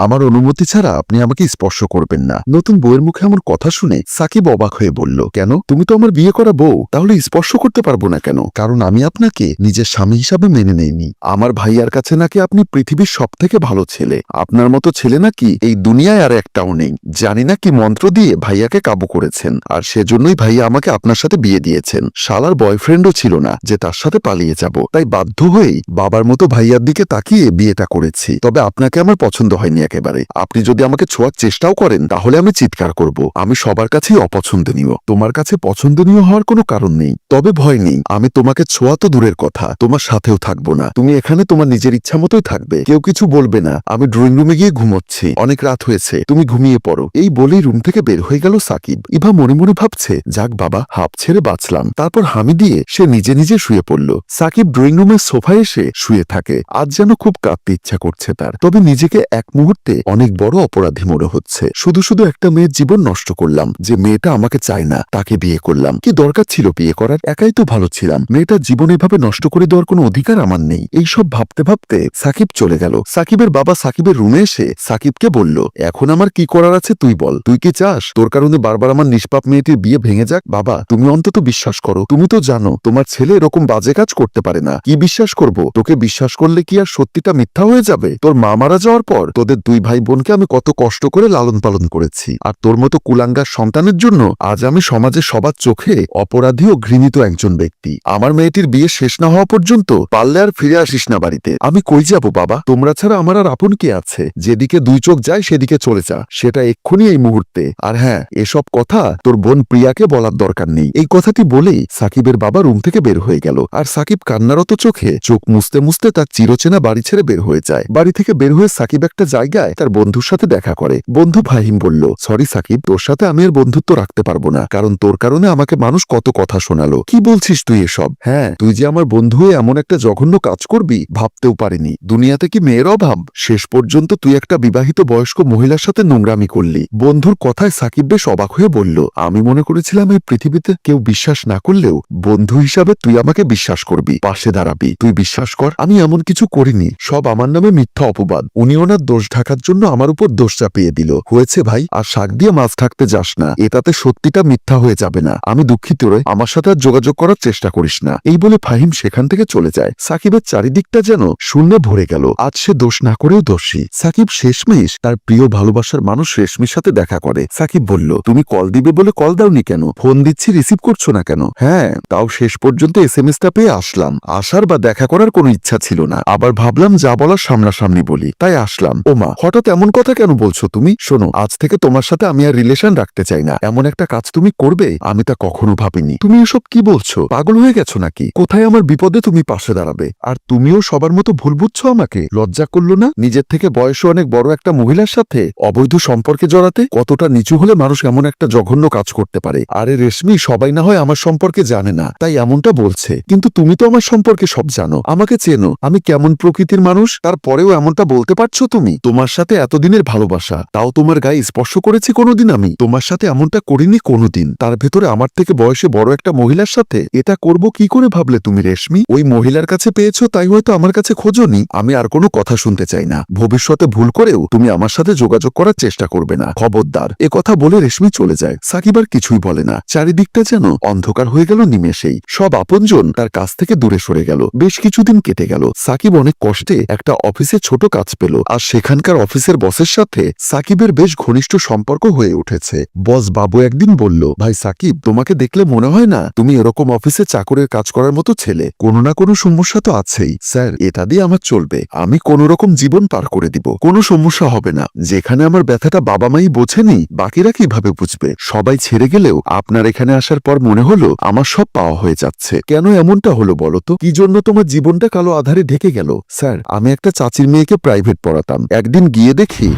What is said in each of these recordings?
আমার অনুমতি ছাড়া আপনি আমাকে স্পর্শ করবেন না। নতুন বউয়ের মুখে আমার কথা শুনে সাকিব অবাক হয়ে বলল, কেন? তুমি তো আমার বিয়ে করা বউ, তাহলে স্পর্শ করতে পারবো না কেন? কারণ আমি আপনাকে নিজের স্বামী হিসাবে মেনে নেইনি। আমার ভাইয়ার কাছে নাকি আপনি পৃথিবীর সবথেকে ভালো ছেলে। আপনার মতো ছেলে নাকি এই দুনিয়ায় আর একটাও নেই। জানি না কি মন্ত্র দিয়ে ভাইয়াকে কাবু করেছেন, আর সেজন্যই ভাইয়া আমাকে আপনার সাথে বিয়ে দিয়েছেন। শালার বয়ফ্রেন্ডও ছিল না যে তার সাথে পালিয়ে যাব, তাই বাধ্য হয়েই বাবার মতো ভাইয়ার দিকে তাকিয়ে বিয়েটা করেছি। তবে আপনাকে আমার পছন্দ হয়নি একেবারে। আপনি যদি আমাকে ছোঁয়ার চেষ্টাও করেন তাহলে আমি চিৎকার করব। আমি সবার কাছেই অপছন্দনীয়। তোমার কাছে পছন্দনীয় হওয়ার কোনো কারণ নেই। তবে ভয় নেই, আমি তোমাকে ছোঁয়া তো দূরের কথা, তোমার সাথেও থাকবো না। তুমি এখানে তোমার নিজের ইচ্ছা মতোই থাকবে, কেউ কিছু বলবে না। আমি ড্রয়িং রুমে গিয়ে ঘুমোচ্ছি, অনেক রাত হয়েছে, তুমি ঘুমিয়ে পড়ো। এই বলেই রুম থেকে বের হয়ে গেল সাকিব। ইভা মনে মনে ভাবছে, যাক বাবা, হাঁপ ছেড়ে বাঁচলাম। তারপর হামি দিয়ে সে নিজে নিজে শুয়ে পড়ল। সাকিব ড্রয়িং রুমের সোফায় এসে শুয়ে থাকে। আজ যেন খুব কাঁদতে ইচ্ছা করছে তার। তবে নিজেকে এক মুহূর্তে অনেক বড় অপরাধী মনে হচ্ছে। শুধু শুধু একটা মেয়ের জীবন নষ্ট করলাম। যে মেয়েটা আমাকে চায় না তাকে বিয়ে করলাম। কি দরকার ছিল বিয়ে করার? একাই তো ভালো ছিলাম। মেয়েটার জীবন এভাবে নষ্ট করে দেওয়ার কোনো অধিকার আমার নেই। এইসব ভাবতে ভাবতে সাকিব চলে গেল। সাকিবের বাবা সাকিবের রুমে এসে সাকিবকে বলল, এখন আমার কি করার আছে তুই বল। তুই কি চাস তোর কারণে বারবার আমার নিষ্পাপ মেয়েটির বিয়ে ভেঙে যাক? বাবা, তুমি অন্তত বিশ্বাস করো। তুমি তো জানো তোমার ছেলে এরকম বাজে কাজ করতে পারে না। কি বিশ্বাস করব? তোকে বিশ্বাস করলে কি আর সত্যিটা মিথ্যা হয়ে যাবে? তোর মা মারা যাওয়ার পর তোদের দুই ভাই বোনকে আমি কত কষ্ট করে লালন পালন করেছি, আর তোর মতো কুলাঙ্গার সন্তানের জন্য আজ আমি সমাজে সবার চোখে অপরাধী ও ঘৃণিত একজন ব্যক্তি। আমার মেয়েটির বিয়ে শেষ না হওয়া পর্যন্ত পারলে আর ফিরে আসিস না বাড়িতে। আমি কই যাব বাবা? তোমরা ছাড়া আমার আর আপন কে আছে? যেদিকে দুই চোখ যায় সেদিকে চলে যা, সেটা এক্ষুনি এই মুহূর্তে। আর হ্যাঁ, এসব কথা তোর বোন প্রিয়াকে বলার দরকার নেই। এই কথাটি বলেই সাকিবের বাবা রুম থেকে বের হয়ে গেল। আর সাকিব কান্নারত চোখে চোখ মুছতে মুছতে তার চিরচেনা বাড়ি ছেড়ে বের হয়ে যায়। বাড়ি থেকে বের হয়ে সাকিব একটা জায়গায় তার বন্ধুর সাথে দেখা করে। বন্ধু ফাহিম বলল, সরি সাকিব, তোর সাথে আমি আর বন্ধুত্ব রাখতে পারবো না, কারণ তোর কারণে আমাকে মানুষ কত কথা শোনালো। কি বলছিস তুই এসব? হ্যাঁ, তুই যে আমার বন্ধু হয়ে এমন একটা জঘন্য কাজ করবি ভাবতেও পারিনি। দুনিয়াতে কি মেয়ের অভাব? শেষ পর্যন্ত তুই একটা বিবাহিত বয়স্ক মহিলার সাথে নোংরামি করলি। বন্ধুর কথায় সাকিব বেশ অবাক হয়ে বলল, আমি মনে করেছিলাম এই পৃথিবীতে কেউ বিশ্বাস না করলেও বন্ধু হিসাবে তুই আমাকে বিশ্বাস করবি, পাশে দাঁড়াবি। তুই বিশ্বাস কর, আমি এমন কিছু করিনি। সব আমার নামে মিথ্যা অপবাদ। উনি ওনার দোষ ঢাকার জন্য আমার উপর দোষ চাপিয়ে দিল। হয়েছে ভাই, আর শাক দিয়ে মাছ ঢাকতে যাস না। এটাতে সত্যিটা মিথ্যা হয়ে যাবে না। আমি দুঃখিত রে, আমার সাথে আর যোগাযোগ করার চেষ্টা করিস না। এই বলে ফাহিম সেখান থেকে চলে যায়। সাকিবের চারিদিকটা যেন শূন্যে ভরে গেল। আজ সে দোষ না করেও দোষী। সাকিব শেষমেশ তার প্রিয় ভালোবাসার মানুষ রেশমির সাথে দেখা করে। সাকিব বলল, তুমি কল দিবে বলে কল দাওনি কেন? ফোন দিচ্ছি রিসিভ করছো না কেন? হ্যাঁ, তাও শেষ পর্যন্ত এসএমএসটা পেয়ে আসলাম। আসার বা দেখা করার কোনো ইচ্ছা ছিল না। আবার ভাবলাম যা বলার সামনাসামনি বলি, তাই আসলাম। ওমা, হঠাৎ এমন কথা কেন বলছো তুমি? শোনো, আজ থেকে তোমার সাথে আমি আর রিলেশন রাখতে চাই না। এমন একটা কাজ তুমি করবে আমি তা কখনো ভাবিনি। তুমি এসব কি বলছো? পাগল হয়ে গেছো নাকি? কোথায় আমার বিপদে তুমি পাশে দাঁড়াবে? আর তুমিও সবার মতো ভুল বুঝছো আমাকে? লজ্জা করলো না নিজের থেকে বয়সে অনেক বড় একটা মহিলার সাথে অবৈধ সম্পর্কে জড়াতে? কতটা নিচু হলে মানুষ এমন একটা জঘন্য কাজ করতে পারে? আরে রেশমি, সবাই না হয় আমার সম্পর্কে জানে না তাই এমনটা বলছে, কিন্তু তুমি তো আমার সম্পর্কে সব জানো, আমাকে চেনো, আমি কেমন প্রকৃতির মানুষ। তারপরেও এমনটা বলতে পারছো তুমি? তোমার সাথে এতদিনের ভালোবাসা, তাও তোমার গায়ে স্পর্শ করেছি কোনোদিন? আমি তোমার সাথে এমনটা করিনি কোনোদিন। তার ভেতরে আমার থেকে বয়সে বড় একটা মহিলার সাথে এটা করব কি করে ভাবলে তুমি রেশমি? ওই মহিলার কাছে পেয়েছো তাই হয়তো আমার কাছে খোঁজোনি। আমি আর কোনো কথা শুনতে চাই না। ভবিষ্যতে ভুল করেও তুমি আমার সাথে যোগাযোগ করার চেষ্টা করবে না, খবরদার। এ কথা বলে রেশমি চলে যায়। সাকিব আর কিছুই বলে না। চারিদিকটা যেন অন্ধকার হয়ে গেল নিমেষেই। সব আপনজন তার কাছ থেকে দূরে সরে গেল। বেশ কিছুদিন কেটে গেল। সাকিব অনেক কষ্টে একটা অফিসে ছোট কাজ পেল, আর সেখানকার অফিসের বসের সাথে সাকিবের বেশ ঘনিষ্ঠ সম্পর্ক হয়ে উঠেছে। বস বাবু একদিন বলল, ভাই সাকিব, তোমাকে দেখলে মনে হয় না তুমি এরকম অফিসে চাকরের কাজ করার মতো ছেলে। কোনো না কোনো সমস্যা তো আছেই। স্যার, এটা দিয়ে আমার চলবে। আমি কোনো রকম জীবন পার করে দিব, কোনো সমস্যা হবে না। যেখানে আমার ব্যথাটা বাবা মাই বোঝেনি, বাকিরা কিভাবে বুঝবে? সবাই ছেড়ে গেলেও আপনার এখানে আসার পর মনে হলো আমার সব পাওয়া হয়ে যাচ্ছে। কেন এমনটা হলো বলো তো? কি জন্য তোমার জীবনটা কালো আধারে ঢেকে গেল? স্যার, আমি একটা চাচির মেয়েকে প্রাইভেট পড়াতাম। একদিন গিয়ে দেখি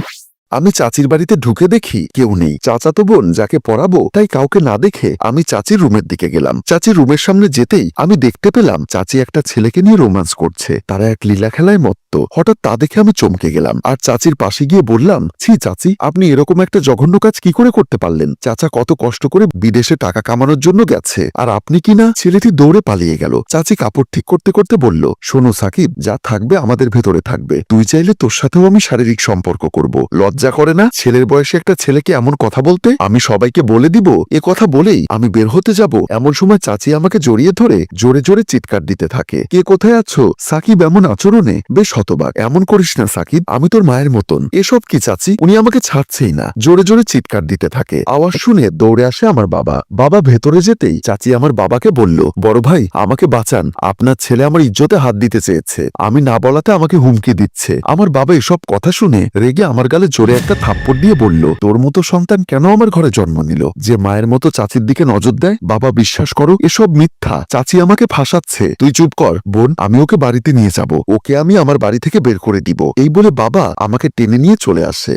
আমি চাচির বাড়িতে ঢুকে দেখি কেউ নেই। চাচাতো বোন যাকে পড়াবো তাই কাউকে না দেখে আমি চাচির রুমের দিকে গেলাম। চাচির রুমের সামনে যেতেই আমি দেখতে পেলাম চাচি একটা ছেলেকে নিয়ে রোমান্স করছে। তারা এক লীলা খেলায় মত্ত। হঠাৎ তা দেখে আমি চমকে গেলাম আর চাচির পাশে গিয়ে বললাম, ছি চাচি, আপনি এরকম একটা জঘন্য কাজ কি করে করতে পারলেন? চাচা কত কষ্ট করে বিদেশে টাকা কামানোর জন্য গেছে, আর আপনি কি না? ছেলেটি দৌড়ে পালিয়ে গেল। চাচি কাপড় ঠিক করতে করতে বলল, শোনো সাকিব, যা থাকবে আমাদের ভেতরে থাকবে। তুই চাইলে তোর সাথেও আমি শারীরিক সম্পর্ক করব। লজ্জা করে না ছেলের বয়সে একটা ছেলেকে এমন কথা বলতে? আমি সবাইকে বলে দিব। এ কথা বলেই আমি বের হতে যাব, এমন সময় চাচি আমাকে জড়িয়ে ধরে জোরে জোরে চিৎকার দিতে থাকে, কে কোথায় আছো? সাকিব এমন আচরণে বেশ হতবাক। এমন করিস না সাকিব, আমি তোর মায়ের মতন। এসব কি চাচি? উনি আমাকে ছাড়ছেই না, জোরে জোরে চিৎকার দিতে থাকে। আওয়াজ শুনে দৌড়ে আসে আমার বাবা। বাবা ভেতরে যেতেই চাচি আমার বাবাকে বলল, বড় ভাই আমাকে বাঁচান, আপনার ছেলে আমার ইজ্জতে হাত দিতে চেয়েছে, আমি না বলাতে আমাকে হুমকি দিচ্ছে। আমার বাবা এসব কথা শুনে রেগে আমার গালে জোরে একটা থাপ্পড় দিয়ে বলল, তোর মতো সন্তান কেন আমার ঘরে জন্ম নিল, যে মায়ের মতো চাচির দিকে নজর দেয়? বাবা বিশ্বাস করো, এসব মিথ্যা। চাচি আমাকে ফাঁসাচ্ছে। তুই চুপ কর বোন, আমি ওকে বাড়িতে নিয়ে যাব, ওকে আমি আমার বাড়ি থেকে বের করে দিব। এই বলে বাবা আমাকে টেনে নিয়ে চলে আসে।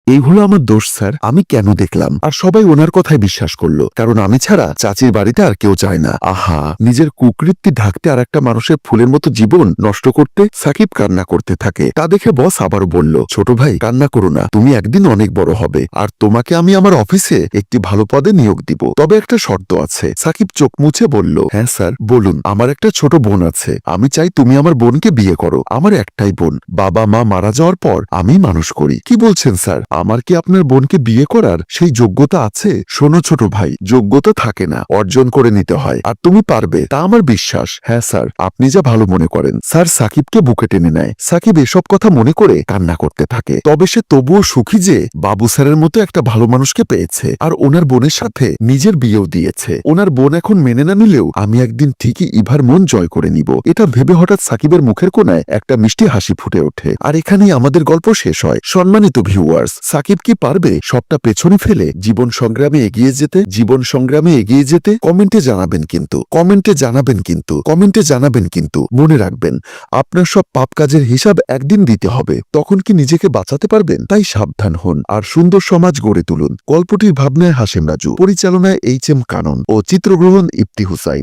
এই হলো আমার দোষ স্যার, আমি কেন দেখলাম আর সবাই ওনার কথায় বিশ্বাস করলো, কারণ আমি ছাড়া চাচির বাড়িতে আর কেউ যায় না। আহা, নিজের কুকৃতি ঢাকতে আর একটা মানুষের ফুলের মতো জীবন নষ্ট করতে সাকিব কান্না করতে থাকে। তা দেখে বস আবারও বলল, ছোট ভাই কান্না করো না, তুমি একদিন অনেক বড় হবে, আর তোমাকে আমি আমার অফিসে একটি ভালো পদে নিয়োগ দিব, তবে একটা শর্ত আছে। সাকিব চোখ মুছে বলল, হ্যাঁ স্যার বলুন। আমার একটা ছোট বোন আছে, আমি চাই তুমি আমার বোনকে বিয়ে করো। আমার একটাই বোন, বাবা মা মারা যাওয়ার পর আমি মানুষ করি। কি বলছেন স্যার, আমার কি আপনার বোনকে বিয়ে করার সেই যোগ্যতা আছে? শোনো ছোট ভাই, যোগ্যতা থাকে না, অর্জন করে নিতে হয়, আর তুমি পারবে, তা আমার বিশ্বাস। হ্যাঁ স্যার, আপনি যা ভালো মনে করেন। স্যার সাকিবকে বুকে টেনে নেয়। সাকিব এসব কথা মনে করে কান্না করতে থাকে। তবে সে তবুও সুখী যে বাবু স্যারের মতো একটা ভালো মানুষকে পেয়েছে, আর ওনার বোনের সাথে নিজের বিয়েও দিয়েছে। ওনার বোন এখন মেনে না নিলেও আমি একদিন ঠিকই ইভার মন জয় করে নিব। এটা ভেবে হঠাৎ সাকিবের মুখের কোনায় একটা মিষ্টি হাসি ফুটে ওঠে। আর এখানেই আমাদের গল্প শেষ হয়। সম্মানিত ভিউয়ার্স, সাকিব কি পারবে সবটা পেছনে ফেলে জীবন সংগ্রামে এগিয়ে যেতে? জীবন সংগ্রামে এগিয়ে যেতে কমেন্টে জানাবেন কিন্তু, কমেন্টে জানাবেন কিন্তু, কমেন্টে জানাবেন কিন্তু। মনে রাখবেন, আপনার সব পাপ কাজের হিসাব একদিন দিতে হবে। তখন কি নিজেকে বাঁচাতে পারবেন? তাই সাবধান হন আর সুন্দর সমাজ গড়ে তুলুন। গল্পটির ভাবনায় হাশেম রাজু, পরিচালনায় এইচ এম কানন ও চিত্রগ্রহণ ইপ্তি হুসাইন।